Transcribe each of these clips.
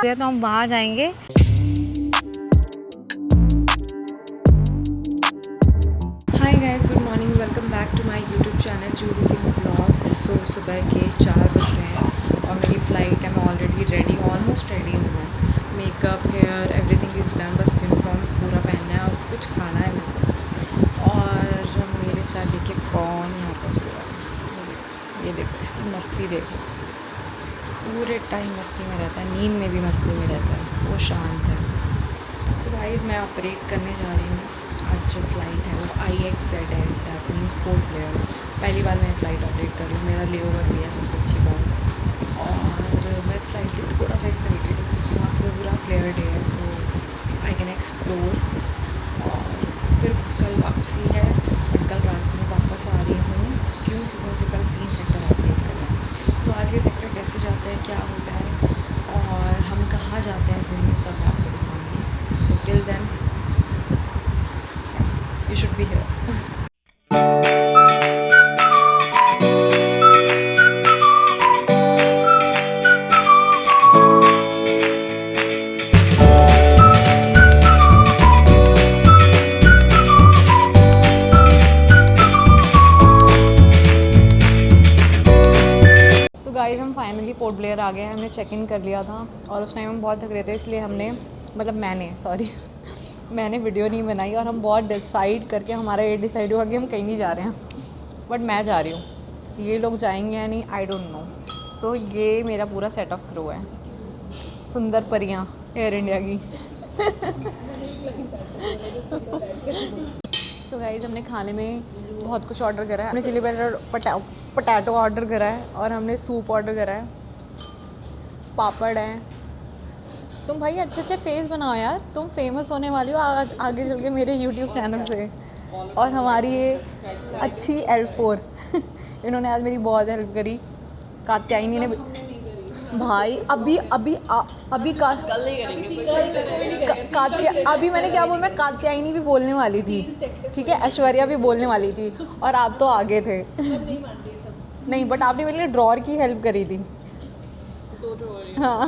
तो हम वहाँ जाएंगे। Hi guys, good morning, welcome back to my YouTube channel Juhi Singh vlogs. सुबह के 4 बज गए हैं और मेरी फ़्लाइट है। मैं ऑलरेडी रेडी, ऑलमोस्ट रेडी हूँ मैं। Makeup, hair, everything is done. बस यूनिफॉर्म पूरा पहनना है और कुछ खाना है मेरे को। और मेरे साथ देखिए कौन यहाँ पर सो रहा है। ये देखो, इसकी मस्ती देखो, पूरे टाइम मस्ती में रहता है, नींद में भी मस्ती में रहता है, वो शांत है। तो गाइस, मैं ऑपरेट करने जा रही हूँ। आज जो फ़्लाइट है वो IXZ है, दैट मीन्स पोर्ट ब्लेयर। पहली बार मैं फ़्लाइट ऑपरेट कर रही हूँ, मेरा लेओवर भी है, सबसे अच्छी बात। और मैं इस फ्लाइट के लिए थोड़ा सा एक्साइटेड हूँ, वहाँ पूरा क्लियर डे है, सो आई कैन एक्सप्लोर। और फिर कल वापसी है, और कल रात में वापस आ रही हूँ। क्योंकि मुझे कल 3 सेक्टर ऑपरेट करना है। तो आज के सेक्टर कैसे जाते हैं, क्या होता है और हम कहाँ जाते हैं घूमने, सब मैं आपको दिखाऊँगी। तो till then you should be here. तो गाइस, हम फाइनली पोर्ट ब्लेयर आ गए हैं। हमने चेक इन कर लिया था और उस टाइम हम बहुत थक रहे थे, इसलिए मैंने वीडियो नहीं बनाई। और हम बहुत डिसाइड करके, हमारा ये डिसाइड हुआ कि हम कहीं नहीं जा रहे हैं, बट मैं जा रही हूँ। ये लोग जाएंगे या नहीं, आई डोंट नो। सो ये मेरा पूरा सेट ऑफ क्रू है, सुंदर परियाँ एयर इंडिया की। तो गाइस, हमने खाने में बहुत कुछ ऑर्डर करा है। हमने चिली पटैटो ऑर्डर करा है और हमने सूप ऑर्डर करा है, पापड़ है। तुम भाई अच्छे अच्छे फेस बनाओ यार, तुम फेमस होने वाली हो आगे चल के मेरे यूट्यूब चैनल से। और हमारी ये अच्छी L4 इन्होंने आज मेरी बहुत हेल्प करी। कात्यायनी ने भाई अभी मैंने क्या बोला, मैं कात्यायनी भी बोलने वाली थी, ठीक है, ऐश्वर्या भी बोलने वाली थी, और आप तो आगे थे। नहीं, बट आपने मेरे लिए ड्रॉर की हेल्प करी थी। हाँ।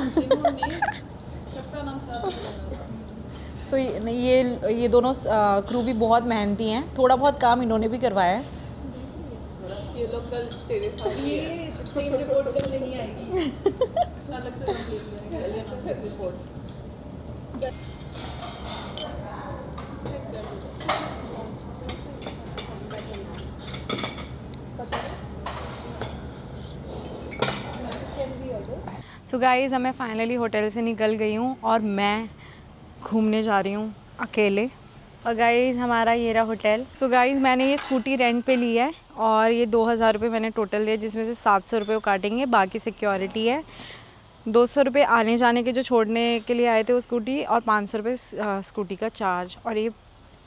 सो ये दोनों क्रू भी बहुत मेहनती हैं। थोड़ा बहुत काम इन्होंने भी करवाया है। ये लोग कल तेरे साथ सेम रिपोर्ट कल नहीं आएगी, अलग से रिपोर्ट। सो गाइस, मैं फाइनली होटल से निकल गई हूँ और मैं घूमने जा रही हूँ अकेले। और गाइस, हमारा ये रहा होटल। सो गाइस, मैंने ये स्कूटी रेंट पे ली है और ये 2000 रुपये मैंने टोटल दिए, जिसमें से 700 रुपये वो काटेंगे, बाकी सिक्योरिटी है। 200 रुपये आने जाने के जो छोड़ने के लिए आए थे वो स्कूटी, और 500 रुपये स्कूटी का चार्ज। और ये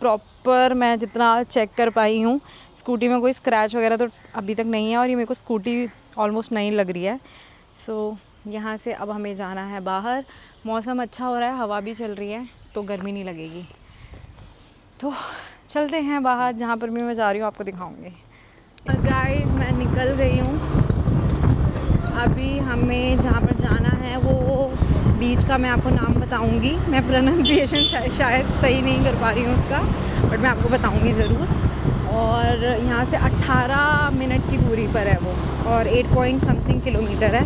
प्रॉपर मैं जितना चेक कर पाई हूँ, स्कूटी में कोई स्क्रैच वगैरह तो अभी तक नहीं है, और ये मेरे को स्कूटी ऑलमोस्ट नई लग रही है। सो यहाँ से अब हमें जाना है बाहर। मौसम अच्छा हो रहा है, हवा भी चल रही है, तो गर्मी नहीं लगेगी। तो चलते हैं बाहर, जहाँ पर भी मैं जा रही हूँ आपको दिखाऊंगी। गाइस, मैं निकल गई हूँ। अभी हमें जहाँ पर जाना है वो बीच का मैं आपको नाम बताऊंगी। मैं प्रोनाउंसिएशन शायद सही नहीं कर पा रही हूँ उसका, बट मैं आपको बताऊंगी ज़रूर। और यहाँ से 18 मिनट की दूरी पर है वो, और 8 पॉइंट समथिंग किलोमीटर है।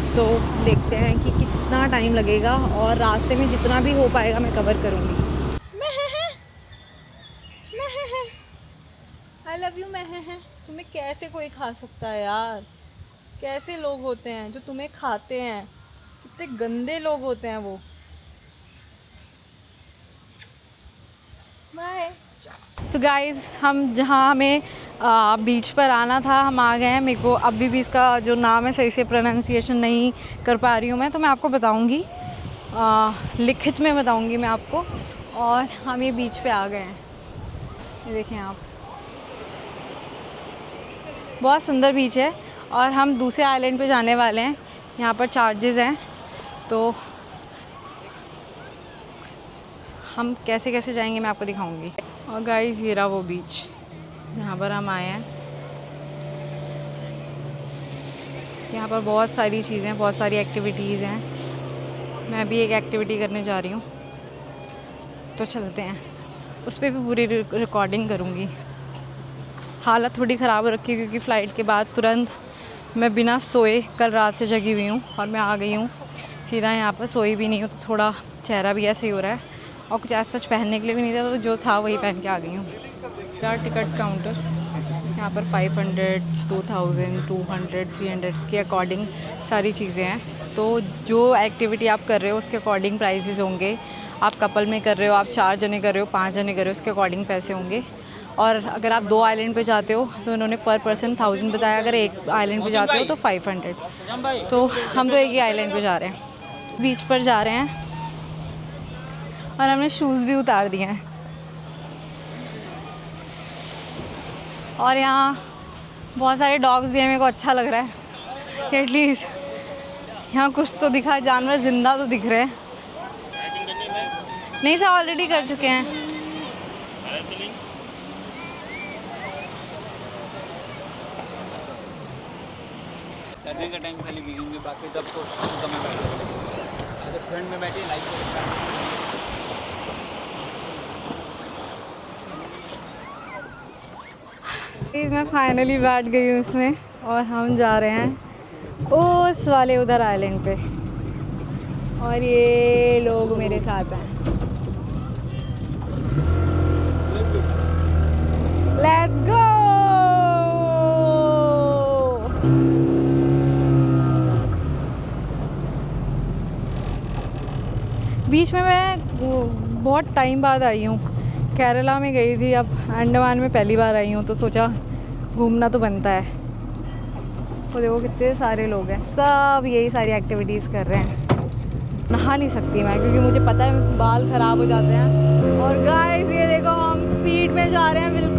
तो देखते हैं कि कितना टाइम लगेगा, और रास्ते में जितना भी हो पाएगा मैं कवर करूँगी। I love you. तुम्हें कैसे कोई खा सकता है यार? कैसे लोग होते हैं जो तुम्हें खाते हैं? कितने गंदे लोग होते हैं वो। बाय। सो गाइस, हम जहाँ हमें बीच पर आना था, हम आ गए हैं। मेरे को अभी भी इसका जो नाम है सही से प्रोनाउंसिएशन नहीं कर पा रही हूँ मैं, तो मैं आपको बताऊँगी, लिखित में बताऊँगी मैं आपको। और हम ये बीच पे आ गए हैं, ये देखें आप, बहुत सुंदर बीच है। और हम दूसरे आइलैंड पे जाने वाले हैं, यहाँ पर चार्जेस हैं, तो हम कैसे कैसे जाएंगे मैं आपको दिखाऊंगी। और गाइस, ये रहा वो बीच जहाँ पर हम आए हैं। यहाँ पर बहुत सारी चीज़ें, बहुत सारी एक्टिविटीज़ हैं। मैं भी एक एक्टिविटी करने जा रही हूँ, तो चलते हैं। उस पर भी पूरी रिकॉर्डिंग करूँगी। हालत थोड़ी ख़राब हो रखी है क्योंकि फ़्लाइट के बाद तुरंत मैं बिना सोए कल रात से जगी हुई हूँ और मैं आ गई हूँ सीधा यहाँ पर। सोई भी नहीं हूँ तो थोड़ा चेहरा भी ऐसे ही हो रहा है और कुछ ऐसा सच पहनने के लिए भी नहीं था, तो जो था वही पहन के आ गई हूँ। यार टिकट काउंटर यहाँ पर 500, 2000, 200, 300 के अकॉर्डिंग सारी चीज़ें हैं। तो जो एक्टिविटी आप कर रहे हो उसके अकॉर्डिंग प्राइसेस होंगे। आप कपल में कर रहे हो, आप 4 जने कर रहे हो, 5 जने कर रहे हो, उसके अकॉर्डिंग पैसे होंगे। और अगर आप 2 आइलैंड पे जाते हो तो उन्होंने पर पर्सन 1000 बताया। अगर एक आइलैंड पे जाते हो तो 500। तो हम तो एक ही आइलैंड पे जा रहे हैं, बीच पर जा रहे हैं और हमने शूज़ भी उतार दिए हैं। और यहाँ बहुत सारे डॉग्स भी हैं। मेरे को अच्छा लग रहा है कि एटलीस्ट यहाँ कुछ तो दिखा, जानवर ज़िंदा तो दिख रहे हैं। नहीं सर, ऑलरेडी कर चुके हैं। सर्दी का टाइम खाली भीगेंगे, बाकी तब तो कम में बैठे। अगर फ्रंट में बैठे लाइट मैं फाइनली बैठ गई हूँ उसमें और हम जा रहे हैं उस वाले उधर आइलैंड पे और ये लोग मेरे साथ हैं। Let's go. बीच में मैं बहुत टाइम बाद आई हूँ। केरला में गई थी, अब अंडमान में पहली बार आई हूँ, तो सोचा घूमना तो बनता है। तो देखो कितने सारे लोग हैं, सब यही सारी एक्टिविटीज़ कर रहे हैं। नहा नहीं सकती मैं क्योंकि मुझे पता है बाल ख़राब हो जाते हैं। और गाइस ये देखो हम स्पीड में जा रहे हैं बिल्कुल।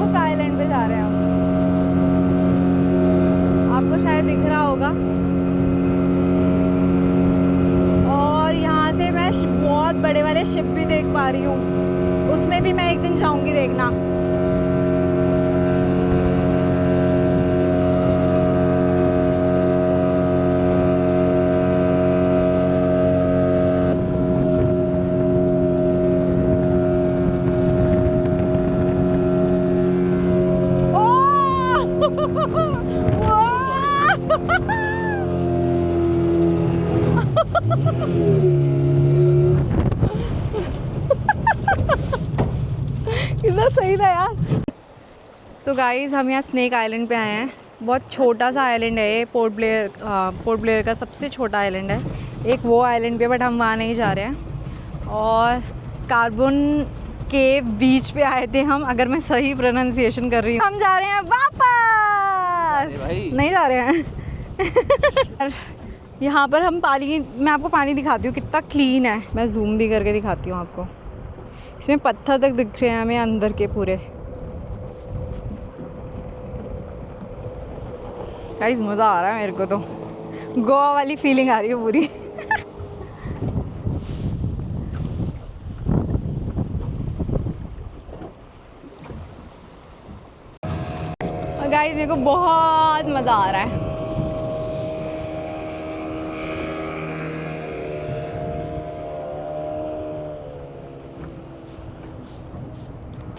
उस आइलैंड पे जा रहे हैं हम, आपको शायद दिख रहा होगा। बहुत बड़े वाले शिप भी देख पा रही हूँ, उसमें भी मैं एक दिन जाऊंगी देखना। कितना सही था यार। सो गाइस हम यहाँ स्नेक आइलैंड पे आए हैं। बहुत छोटा सा आइलैंड है ये, पोर्ट ब्लेयर का सबसे छोटा आइलैंड है। एक वो आइलैंड पे, बट हम वहाँ नहीं जा रहे हैं। और कार्बन के बीच पे आए थे हम, अगर मैं सही प्रोनाउंसिएशन कर रही हूँ। हम जा रहे हैं वापस, नहीं जा रहे हैं। यहाँ पर हम पानी, मैं आपको पानी दिखाती हूँ कितना क्लीन है। मैं जूम भी करके दिखाती हूँ आपको। इसमें पत्थर तक दिख रहे हैं हमें अंदर के पूरे। गाइस मज़ा आ रहा है मेरे को, तो गोवा वाली फीलिंग आ रही है पूरी। और गाइस मेरे को बहुत मज़ा आ रहा है।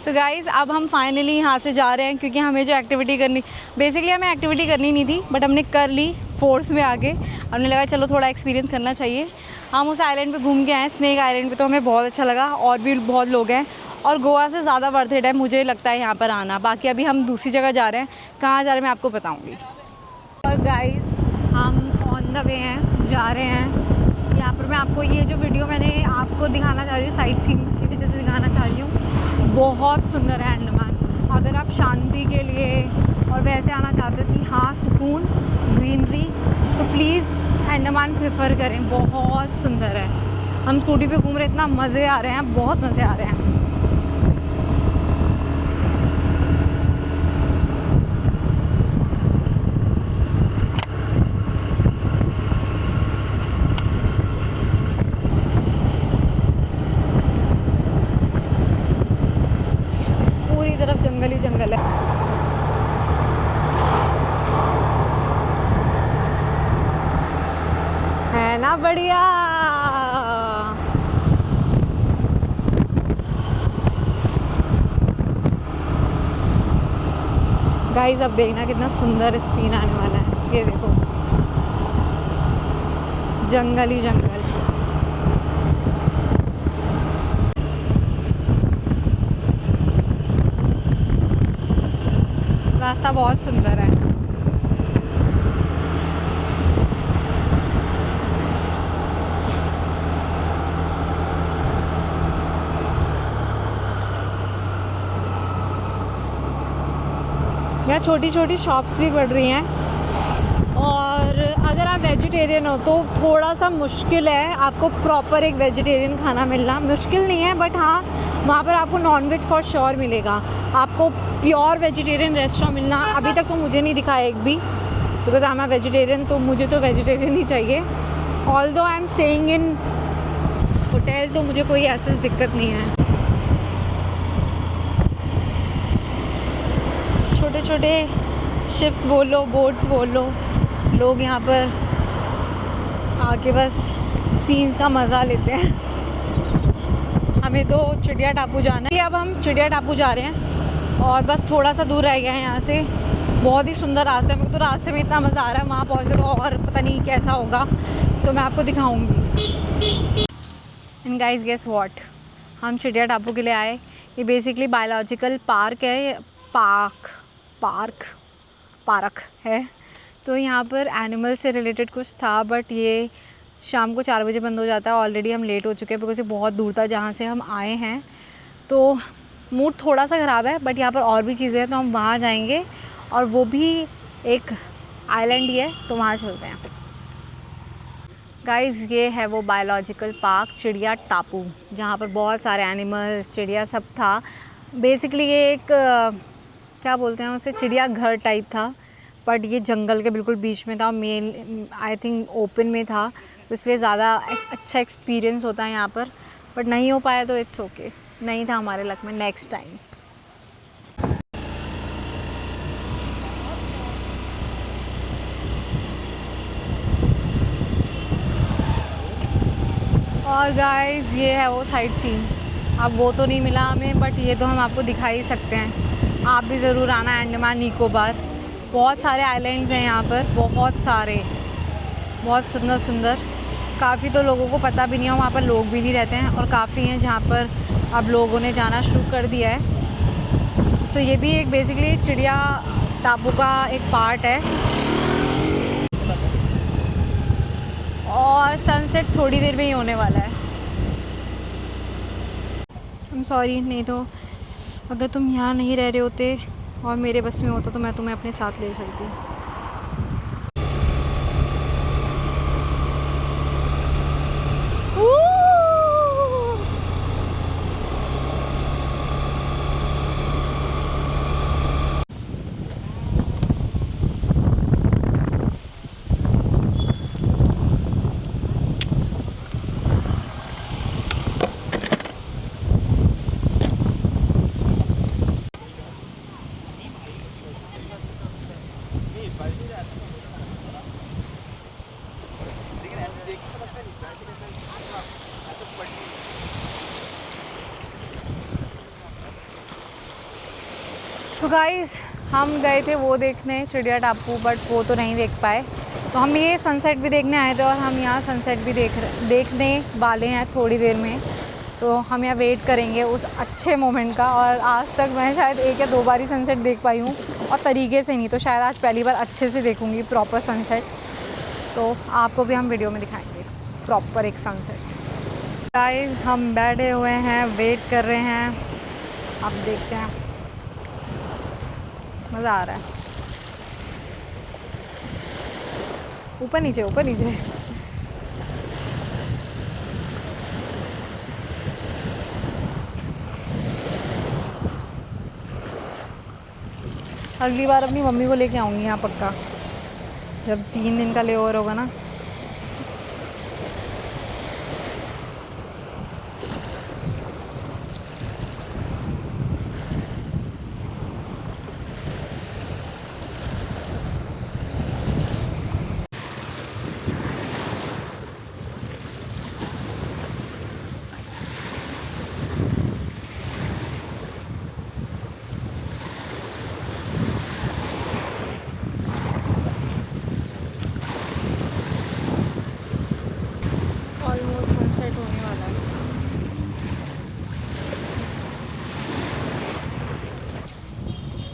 तो गाइज़ अब हम फाइनली यहाँ से जा रहे हैं क्योंकि हमें जो एक्टिविटी करनी, बेसिकली हमें एक्टिविटी करनी नहीं थी, बट हमने कर ली फोर्स में आके। हमने लगा चलो थोड़ा एक्सपीरियंस करना चाहिए। हम उस आइलैंड पे घूम के आए, स्नेक आइलैंड पे, तो हमें बहुत अच्छा लगा। और भी बहुत लोग हैं और गोवा से ज़्यादा वर्थ इट है मुझे लगता है यहाँ पर आना। बाकी अभी हम दूसरी जगह जा रहे हैं, कहाँ जा रहे हैं मैं आपको बताऊँगी। और गाइज़ हम ऑन द वे हैं, जा रहे हैं। यहाँ पर मैं आपको ये जो वीडियो मैंने आपको दिखाना चाह रही हूँ, साइट सीन्स की वजह से दिखाना चाह रही हूँ। बहुत सुंदर है अंडमान। अगर आप शांति के लिए और वैसे आना चाहते हो कि हाँ सुकून, ग्रीनरी, तो प्लीज़ अंडमान प्रेफर करें। बहुत सुंदर है। हम स्कूटी पे घूम रहे, इतना मज़े आ रहे हैं, बहुत मज़े आ रहे हैं। जंगल है। है ना बढ़िया। गाइस अब देखना कितना सुंदर सीन आने वाला है। ये देखो, जंगल ही जंगल। रास्ता बहुत सुंदर है। यहाँ छोटी छोटी शॉप्स भी पड़ रही हैं, और अगर आप वेजिटेरियन हो तो थोड़ा सा मुश्किल है आपको प्रॉपर एक वेजिटेरियन खाना मिलना। मुश्किल नहीं है, बट हाँ वहाँ पर आपको नॉनवेज फॉर श्योर मिलेगा। आपको प्योर वेजिटेरियन रेस्टोरेंट मिलना अभी तक तो मुझे नहीं दिखा एक भी, because I am a vegetarian, तो मुझे तो वेजिटेरियन ही चाहिए। Although I am staying in hotel, तो मुझे कोई ऐसी दिक्कत नहीं है। छोटे छोटे शिप्स बोल लो, बोट्स बोल लो, लोग यहाँ पर आके बस सीन्स का मज़ा लेते हैं। हमें तो चिड़िया टापू जाना है। अब हम चिड़िया टापू जा रहे हैं और बस थोड़ा सा दूर रह गया है यहाँ से। बहुत ही सुंदर रास्ता है, मेरे को तो रास्ते में इतना मज़ा आ रहा है, वहाँ पहुँच के तो और पता नहीं कैसा होगा। सो मैं आपको दिखाऊँगी। एंड गाइस गेस व्हाट, हम चिड़िया टापू के लिए आए। ये बेसिकली बायोलॉजिकल पार्क है, पार्क है। तो यहाँ पर एनिमल से रिलेटेड कुछ था, बट ये शाम को 4 बजे बंद हो जाता है। ऑलरेडी हम लेट हो चुके हैं, बिकॉज ये बहुत दूर था जहाँ से हम आए हैं। तो मूड थोड़ा सा ख़राब है, बट यहाँ पर और भी चीज़ें हैं, तो हम वहाँ जाएंगे, और वो भी एक आइलैंड ही है, तो वहाँ चलते हैं। गाइज़ ये है वो बायोलॉजिकल पार्क चिड़िया टापू, जहाँ पर बहुत सारे एनिमल, चिड़िया सब था। बेसिकली ये एक क्या बोलते हैं उसे, चिड़िया घर टाइप था, बट ये जंगल के बिल्कुल बीच में था। मेन आई थिंक ओपन में था, तो इसलिए ज़्यादा अच्छा एक्सपीरियंस होता है यहाँ पर, बट नहीं हो पाया तो इट्स ओके, नहीं था हमारे लक में। Next time. और गाइस ये है वो साइट सीन। अब वो तो नहीं मिला हमें, बट ये तो हम आपको दिखा ही सकते हैं। आप भी ज़रूर आना अंडमान निकोबार। बहुत सारे आइलैंड्स हैं यहाँ पर, बहुत सारे, बहुत सुंदर सुंदर। काफ़ी तो लोगों को पता भी नहीं है, वहाँ पर लोग भी नहीं रहते हैं, और काफ़ी हैं जहाँ पर अब लोगों ने जाना शुरू कर दिया है। सो ये भी एक बेसिकली चिड़िया टापू का एक पार्ट है। और सनसेट थोड़ी देर में ही होने वाला है। I'm सॉरी, नहीं तो अगर तुम यहाँ नहीं रह रहे होते और मेरे बस में होता तो मैं तुम्हें अपने साथ ले चलती। तो गाइस हम गए थे वो देखने चिड़िया टापू, बट वो तो नहीं देख पाए। तो हम ये सनसेट भी देखने आए थे, और हम यहाँ सनसेट भी देखने वाले हैं थोड़ी देर में। तो हम यहाँ वेट करेंगे उस अच्छे मोमेंट का। और आज तक मैं शायद 1 या 2 बार ही सनसेट देख पाई हूँ, और तरीके से नहीं, तो शायद आज पहली बार अच्छे से देखूँगी प्रॉपर सनसेट। तो आपको भी हम वीडियो में दिखाएंगे प्रॉपर एक सनसेट। गाइस हम बैठे हुए हैं, वेट कर रहे हैं, अब देखते हैं। मज़ा आ रहा है। ऊपर नीचे ऊपर नीचे। अगली बार अपनी मम्मी को लेके आऊँगी यहाँ पक्का, जब 3 दिन का ले ओवर होगा ना।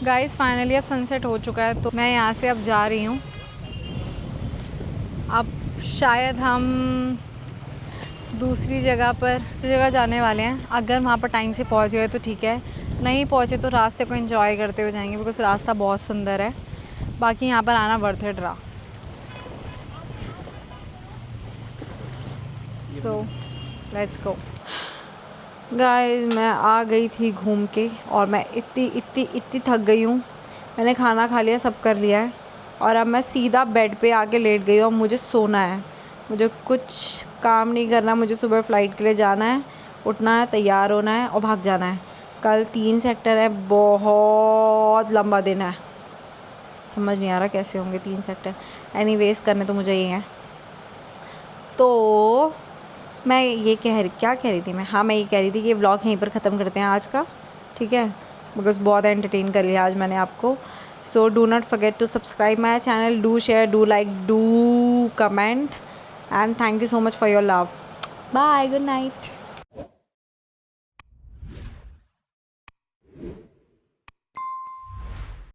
गाइस फाइनली अब सनसेट हो चुका है, तो मैं यहाँ से अब जा रही हूँ। अब शायद हम दूसरी जगह जाने वाले हैं। अगर वहाँ पर टाइम से पहुँच गए तो ठीक है, नहीं पहुँचे तो रास्ते को एंजॉय करते हुए जाएंगे, बिकॉज रास्ता बहुत सुंदर है। बाकी यहाँ पर आना वर्थ इट रहा। So let's go. गाइस मैं आ गई थी घूम के, और मैं इतनी थक गई हूँ। मैंने खाना खा लिया, सब कर लिया है, और अब मैं सीधा बेड पे आके लेट गई हूँ। अब मुझे सोना है, मुझे कुछ काम नहीं करना। मुझे सुबह फ़्लाइट के लिए जाना है, उठना है, तैयार होना है और भाग जाना है। कल 3 सेक्टर है, बहुत लंबा दिन है। समझ नहीं आ रहा कैसे होंगे 3 सेक्टर। एनीवेज करने तो मुझे ये हैं। तो मैं ये क्या कह रही थी मैं, हाँ मैं ये कह रही थी कि ये व्लॉग यहीं पर ख़त्म करते हैं आज का, ठीक है, बिकॉज़ बहुत एंटरटेन कर लिया आज मैंने आपको। So do not forget to subscribe my channel, do share, do like, do comment, and thank you so much for your love. Bye, good night.